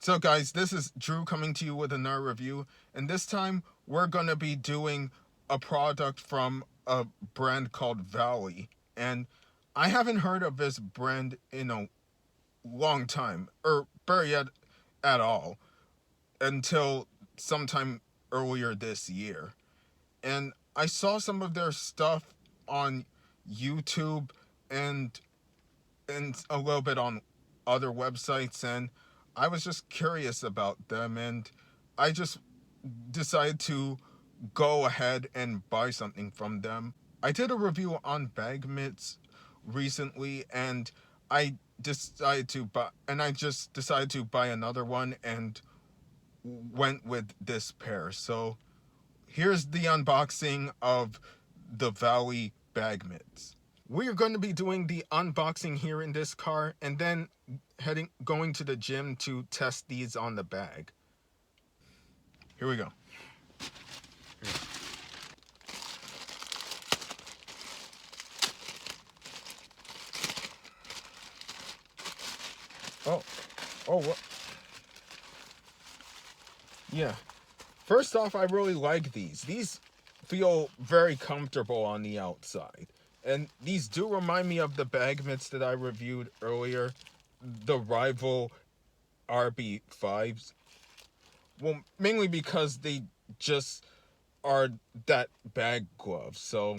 So guys, this is Drew coming to you with another review, and this time we're going to be doing a product from a brand called Vali. And I haven't heard of this brand in a long time, or barely at all, until sometime earlier this year. And I saw some of their stuff on YouTube and a little bit on other websites, and I was just curious about them, and I just decided to go ahead and buy something from them. I did a review on bag mitts recently, and I just decided to buy another one and went with this pair. So here's the unboxing of the Valley bag mitts. We are going to be doing the unboxing here in this car, and then going to the gym to test these on the bag. Here we go. Oh, what? Yeah. First off, I really like these. These feel very comfortable on the outside. And these do remind me of the bag mitts that I reviewed earlier, the Rival RB5s. Well, mainly because they just are that bag glove. So,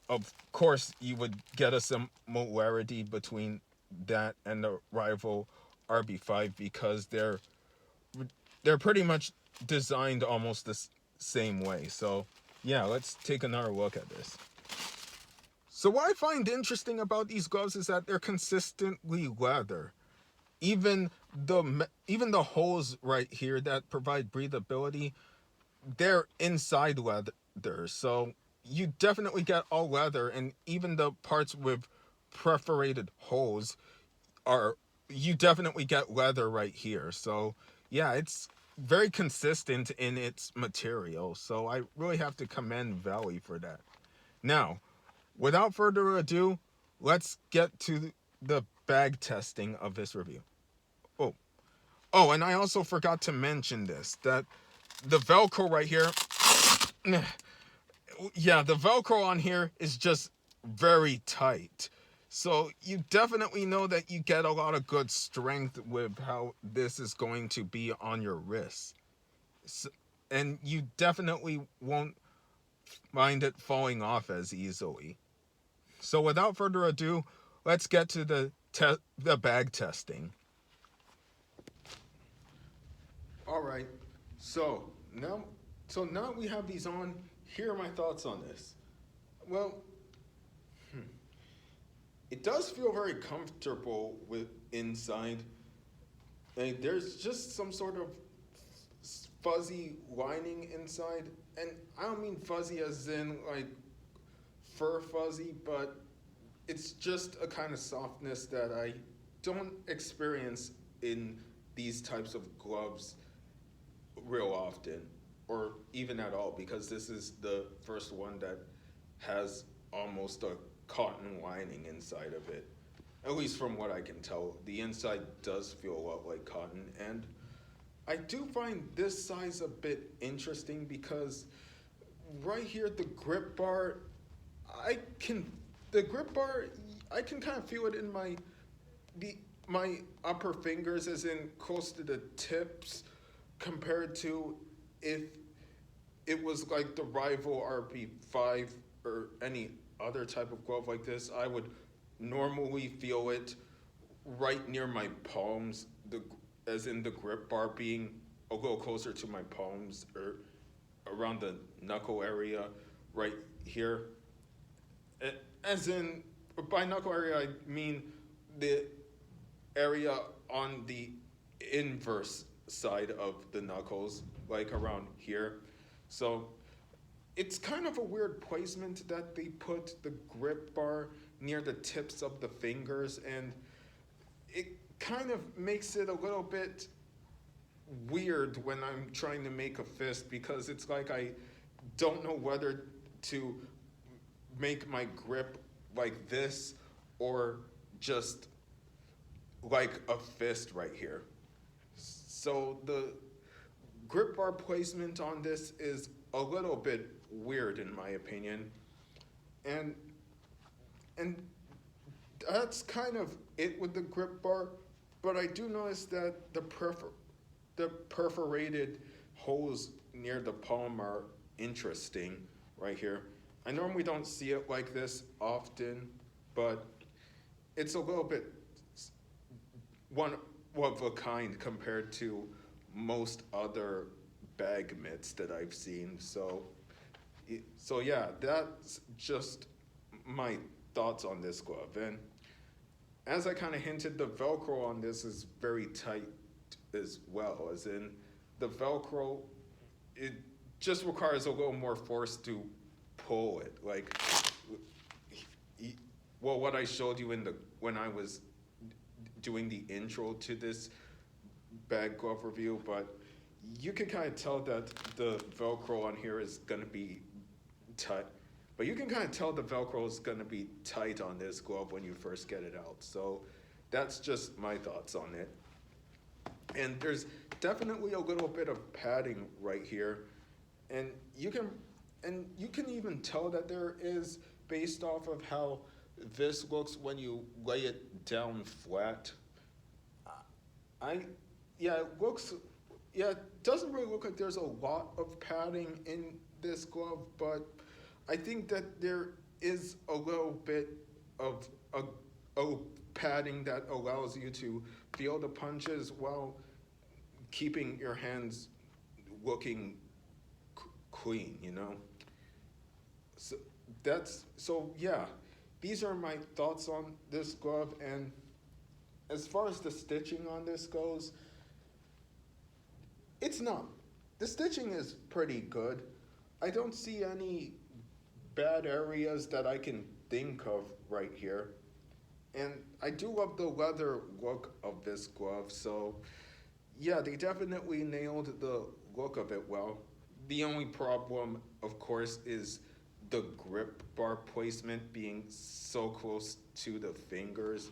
of course, you would get a similarity between that and the Rival RB5 because they're pretty much designed almost the same way. So, yeah, let's take another look at this. So what I find interesting about these gloves is that they're consistently leather. Even the holes right here that provide breathability, they're inside leather. So you definitely get all leather, and even the parts with perforated holes you definitely get leather right here. So yeah, it's very consistent in its material. So I really have to commend Valley for that. Now, without further ado, let's get to the bag testing of this review. Oh, and I also forgot to mention that the Velcro right here, yeah, the Velcro on here is just very tight. So you definitely know that you get a lot of good strength with how this is going to be on your wrists. So, and you definitely won't find it falling off as easily. So without further ado, let's get to the bag testing. All right. So now we have these on. Here are my thoughts on this. Well, it does feel very comfortable with inside. And there's just some sort of fuzzy lining inside, and I don't mean fuzzy as in like fur fuzzy, but it's just a kind of softness that I don't experience in these types of gloves real often, or even at all, because this is the first one that has almost a cotton lining inside of it. At least from what I can tell, the inside does feel a lot like cotton, and I do find this size a bit interesting because right here the grip bar, I can kind of feel it in my upper fingers, as in close to the tips, compared to if it was like the Rival RB5 or any other type of glove like this. I would normally feel it right near my palms, as in the grip bar being a little closer to my palms, or around the knuckle area right here. As in, by knuckle area, I mean the area on the inverse side of the knuckles, like around here. So it's kind of a weird placement that they put the grip bar near the tips of the fingers, and it kind of makes it a little bit weird when I'm trying to make a fist, because it's like I don't know whether to make my grip like this or just like a fist right here. So the grip bar placement on this is a little bit weird in my opinion. And and that's kind of it with the grip bar, but I do notice that the perforated holes near the palm are interesting right here. I normally don't see it like this often, but it's a little bit one of a kind compared to most other bag mitts that I've seen. So yeah, that's just my thoughts on this glove. And as I kind of hinted, the Velcro on this is very tight as well. As in, the Velcro, it just requires a little more force to pull it. Like, well, what I showed you when I was doing the intro to this bag glove review, but you can kind of tell that the Velcro on here is gonna be tight. But you can kind of tell the Velcro is gonna be tight on this glove when you first get it out. So that's just my thoughts on it. And there's definitely a little bit of padding right here. And you can even tell that there is based off of how this looks when you lay it down flat. It doesn't really look like there's a lot of padding in this glove, but I think that there is a little bit of a padding that allows you to feel the punches while keeping your hands looking clean, you know? So yeah, these are my thoughts on this glove. And as far as the stitching on this goes, the stitching is pretty good. I don't see any bad areas that I can think of right here. And I do love the leather look of this glove, so yeah, they definitely nailed the look of it well. The only problem, of course, is the grip bar placement being so close to the fingers,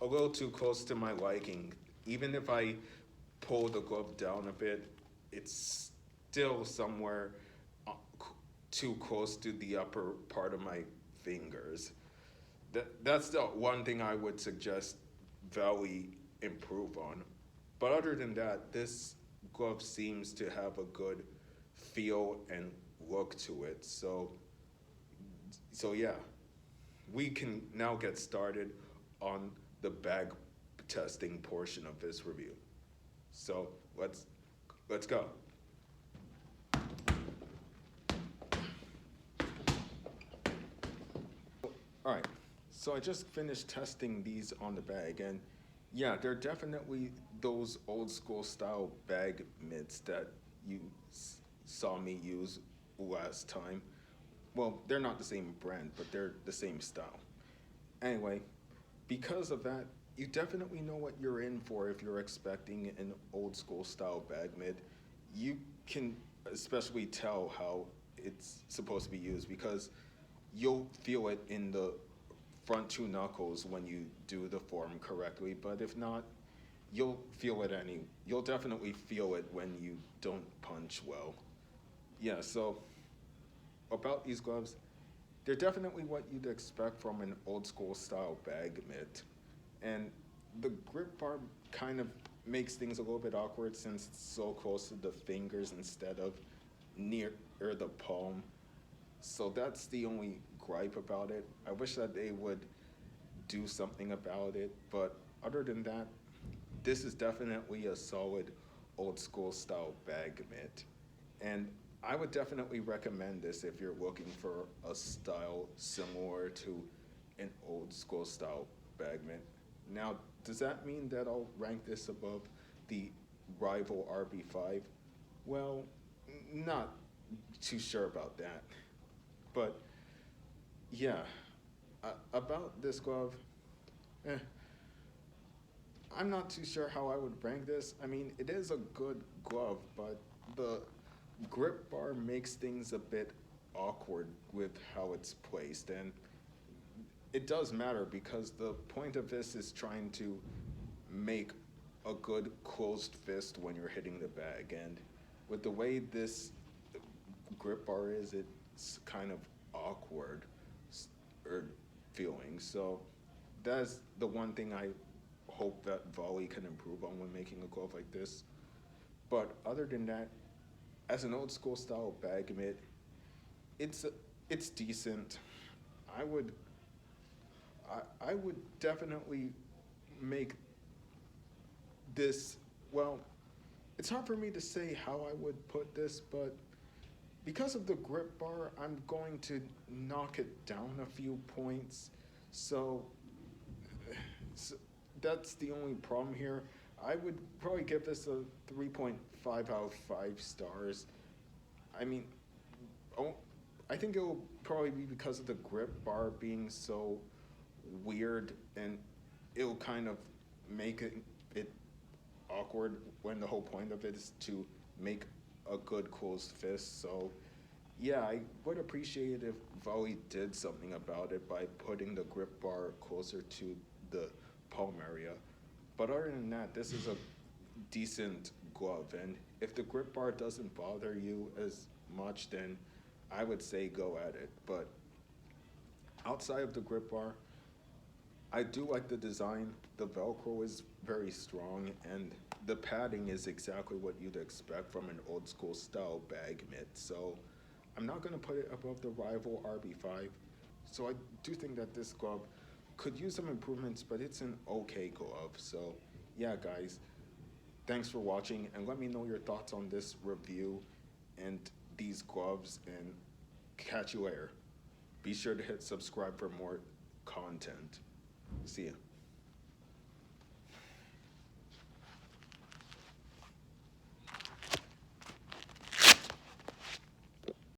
a little too close to my liking. Even if I pull the glove down a bit, it's still somewhere too close to the upper part of my fingers. That's the one thing I would suggest Vali improve on. But other than that, this glove seems to have a good feel and look to it. So yeah, we can now get started on the bag testing portion of this review. So let's go. All right, so I just finished testing these on the bag, and yeah, they're definitely those old school style bag mitts that you saw me use last time. Well, they're not the same brand, but they're the same style. Anyway, because of that, you definitely know what you're in for if you're expecting an old school style bag mitt. You can especially tell how it's supposed to be used because you'll feel it in the front two knuckles when you do the form correctly, but if not, you'll definitely feel it when you don't punch well. Yeah, so about these gloves, they're definitely what you'd expect from an old school style bag mitt. And the grip bar kind of makes things a little bit awkward since it's so close to the fingers instead of near the palm. So that's the only gripe about it. I wish that they would do something about it, but other than that, this is definitely a solid old school style bag mitt. And I would definitely recommend this if you're looking for a style similar to an old school style bag mitt. Now, does that mean that I'll rank this above the rival RB5? Well, not too sure about that. But yeah, about this glove, I'm not too sure how I would rank this. I mean, it is a good glove, but the grip bar makes things a bit awkward with how it's placed. And it does matter because the point of this is trying to make a good closed fist when you're hitting the bag. And with the way this grip bar is, it's kind of awkward or feeling. So that's the one thing I hope that Vali can improve on when making a glove like this. But other than that, as an old school style bag mitt, it's it's decent. I would I would definitely make this, well, it's hard for me to say how I would put this, but because of the grip bar, I'm going to knock it down a few points. So, so that's the only problem here. I would probably give this a 3.5 out of 5 stars. I mean, oh, I think it will probably be because of the grip bar being so weird, and it'll kind of make it awkward when the whole point of it is to make a good closed fist. So yeah, I would appreciate if Vali did something about it by putting the grip bar closer to the palm area. But other than that, this is a decent glove, and if the grip bar doesn't bother you as much, then I would say go at it. But outside of the grip bar, I do like the design. The Velcro is very strong, and the padding is exactly what you'd expect from an old school style bag mitt. So I'm not going to put it above the rival RB5. So I do think that this glove could use some improvements, but it's an okay glove. So yeah, guys, thanks for watching, and let me know your thoughts on this review and these gloves, and catch you later. Be sure to hit subscribe for more content. See ya.